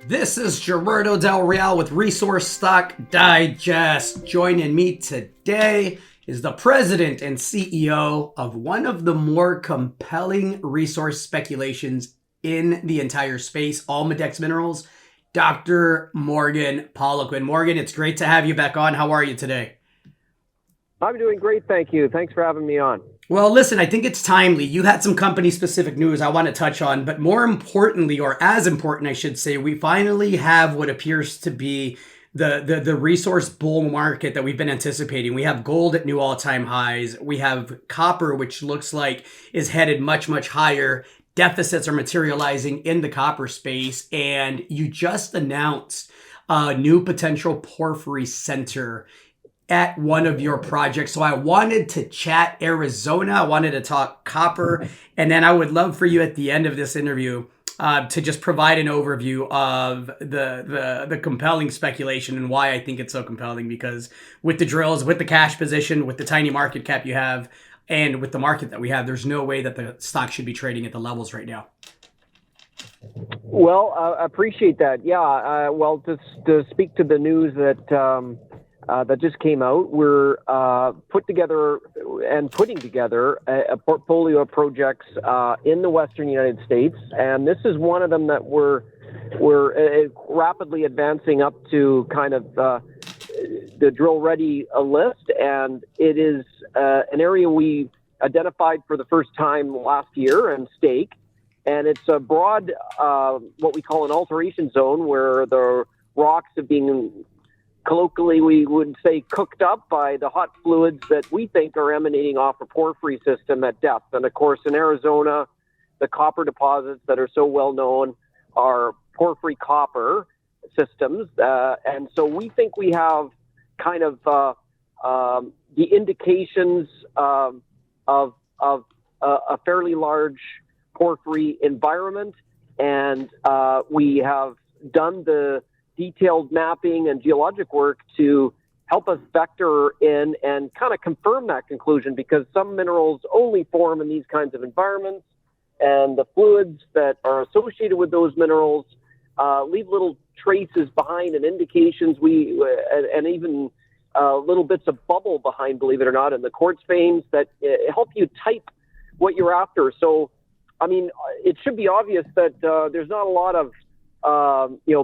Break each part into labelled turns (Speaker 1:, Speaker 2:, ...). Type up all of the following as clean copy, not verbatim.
Speaker 1: This is Gerardo Del Real with Resource Stock Digest. Joining me today is the president and CEO of one of the more compelling resource speculations in the entire space, Almadex Minerals, Dr. Morgan Poliquin. Morgan, it's great to have you back on. How are you today?
Speaker 2: I'm doing great, thank you. Thanks for having me on.
Speaker 1: Well, listen, I think it's timely. You had some company-specific news I want to touch on, but more importantly, or as important, I should say, we finally have what appears to be the resource bull market that we've been anticipating. We have gold at new all-time highs. We have copper, which looks like is headed much, much higher. Deficits are materializing in the copper space, and you just announced a new potential porphyry center at one of your projects. So I wanted to chat Arizona. I wanted to talk copper. And then I would love for you at the end of this interview to just provide an overview of the compelling speculation and why I think it's so compelling. Because with the drills, with the cash position, with the tiny market cap you have, and with the market that we have, there's no way that the stock should be trading at the levels right now.
Speaker 2: Well, I appreciate that. Yeah, well, to speak to the news that that just came out, we're putting together a portfolio of projects in the Western United States, and this is one of them that we're rapidly advancing up to kind of the drill ready list, and it is an area we identified for the first time last year and stake, and it's a broad what we call an alteration zone where the rocks have been, colloquially, we would say, cooked up by the hot fluids that we think are emanating off a porphyry system at depth. And of course, in Arizona, the copper deposits that are so well known are porphyry copper systems. And so we think we have kind of the indications of a fairly large porphyry environment. And we have done the detailed mapping and geologic work to help us vector in and kind of confirm that conclusion, because some minerals only form in these kinds of environments, and the fluids that are associated with those minerals leave little traces behind and indications, and even little bits of bubble behind, believe it or not, in the quartz veins that help you type what you're after. So, I mean, it should be obvious that there's not a lot of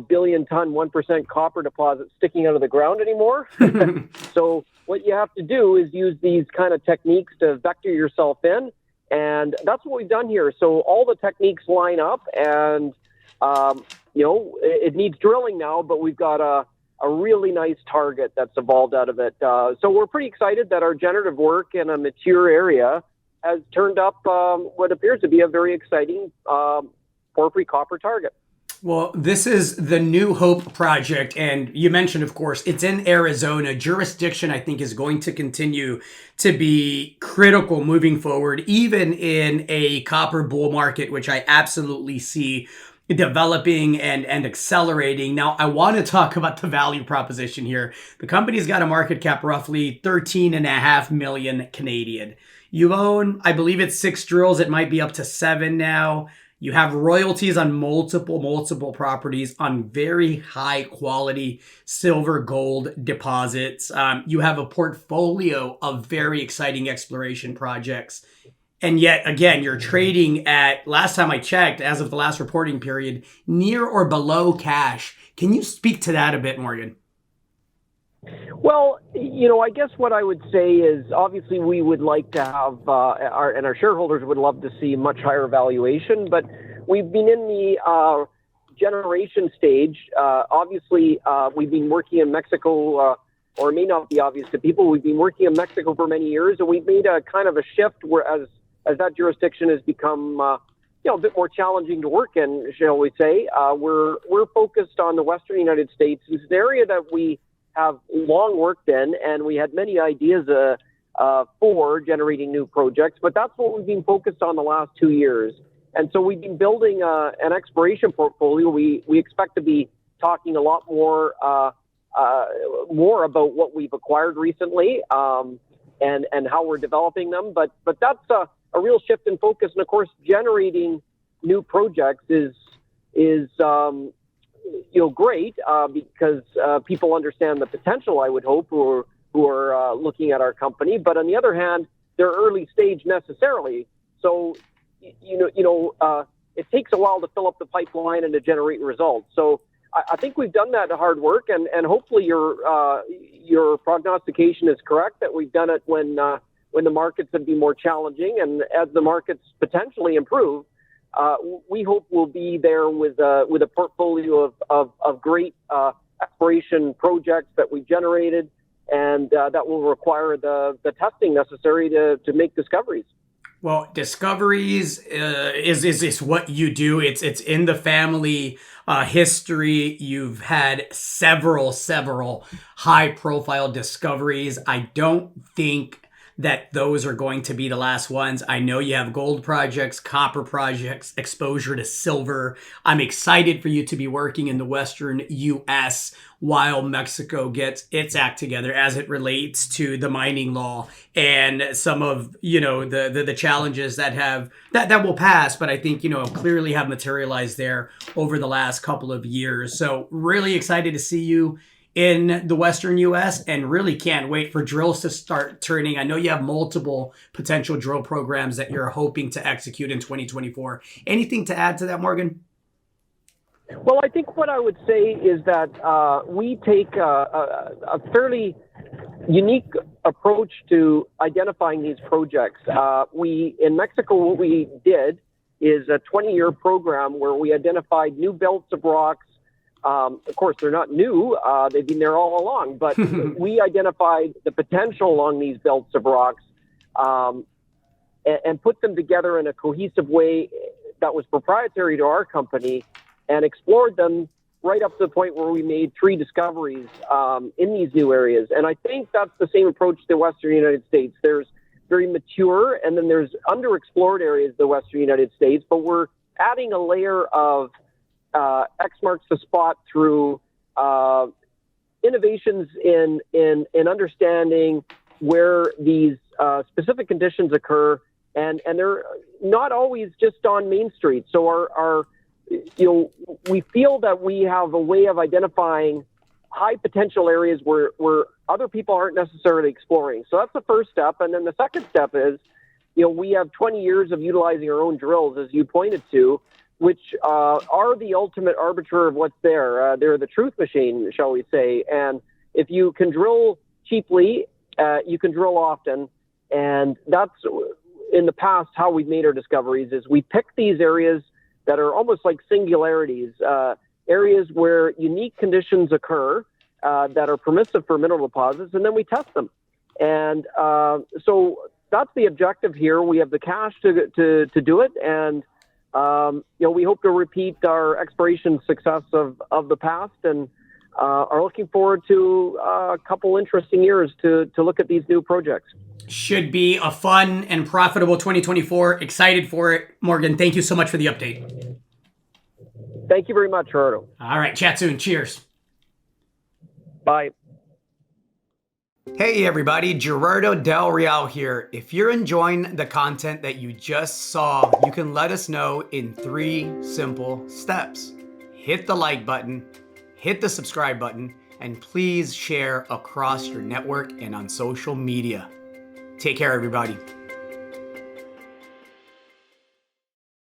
Speaker 2: billion ton, 1% copper deposits sticking out of the ground anymore. So what you have to do is use these kind of techniques to vector yourself in. And that's what we've done here. So all the techniques line up, and, it needs drilling now, but we've got a really nice target that's evolved out of it. So we're pretty excited that our generative work in a mature area has turned up what appears to be a very exciting porphyry copper target.
Speaker 1: Well, this is the New Hope project, and you mentioned, of course, it's in Arizona. Jurisdiction, I think, is going to continue to be critical moving forward, even in a copper bull market, which I absolutely see developing and accelerating. Now, I want to talk about the value proposition here. The company's got a market cap roughly 13.5 million Canadian. You own, I believe it's 6 drills. It might be up to 7 now. You have royalties on multiple properties on very high quality silver gold deposits. You have a portfolio of very exciting exploration projects. And yet, again, you're trading at, last time I checked, as of the last reporting period, near or below cash. Can you speak to that a bit, Morgan?
Speaker 2: Well, I guess what I would say is, obviously we would like to have, our shareholders would love to see much higher valuation, but we've been in the generation stage. Obviously, we've been working in Mexico, or it may not be obvious to people, we've been working in Mexico for many years, and we've made a kind of a shift where as that jurisdiction has become a bit more challenging to work in, shall we say. We're focused on the Western United States. It's an area that we have long worked in, and we had many ideas for generating new projects, but that's what we've been focused on the last 2 years. And so we've been building an exploration portfolio. We expect to be talking a lot more about what we've acquired recently and how we're developing them. But that's a real shift in focus. And of course, generating new projects is great because people understand the potential, I would hope, who are looking at our company. But on the other hand, they're early stage necessarily. So, it takes a while to fill up the pipeline and to generate results. So I think we've done that hard work, and hopefully your prognostication is correct, that we've done it when the markets have been more challenging. And as the markets potentially improve, we hope we'll be there with a portfolio of great exploration projects that we've generated, and that will require the testing necessary to make discoveries.
Speaker 1: Well, discoveries is what you do. It's in the family history. You've had several high profile discoveries. I don't think that those are going to be the last ones. I know you have gold projects, copper projects, exposure to silver. I'm excited for you to be working in the Western U.S. while Mexico gets its act together as it relates to the mining law and some of, the challenges that will pass, but I think, clearly have materialized there over the last couple of years. So really excited to see you in the Western U.S. and really can't wait for drills to start turning. I know you have multiple potential drill programs that you're hoping to execute in 2024. Anything to add to that, Morgan?
Speaker 2: Well, I think what I would say is that we take a fairly unique approach to identifying these projects. In Mexico, what we did is a 20-year program where we identified new belts of rocks. Of course, they're not new. They've been there all along. But we identified the potential along these belts of rocks and put them together in a cohesive way that was proprietary to our company, and explored them right up to the point where we made 3 discoveries in these new areas. And I think that's the same approach to the Western United States. There's very mature, and then there's underexplored areas of the Western United States, but we're adding a layer of X marks the spot through innovations in understanding where these specific conditions occur, and they're not always just on Main Street. So we feel that we have a way of identifying high potential areas where other people aren't necessarily exploring. So that's the first step. And then the second step is, we have 20 years of utilizing our own drills, as you pointed to, which are the ultimate arbiter of what's there. They're the truth machine, shall we say. And if you can drill cheaply, you can drill often. And that's, in the past, how we've made our discoveries, is we pick these areas that are almost like singularities, areas where unique conditions occur that are permissive for mineral deposits, and then we test them. And so that's the objective here. We have the cash to do it, and we hope to repeat our exploration success of the past, and are looking forward to a couple interesting years to look at these new projects.
Speaker 1: Should be a fun and profitable 2024. Excited for it. Morgan, thank you so much for the update.
Speaker 2: Thank you very much, Gerardo.
Speaker 1: All right, chat soon. Cheers.
Speaker 2: Bye.
Speaker 1: Hey everybody, Gerardo Del Real here. If you're enjoying the content that you just saw, you can let us know in 3 simple steps. Hit the like button, hit the subscribe button, and please share across your network and on social media. Take care, everybody.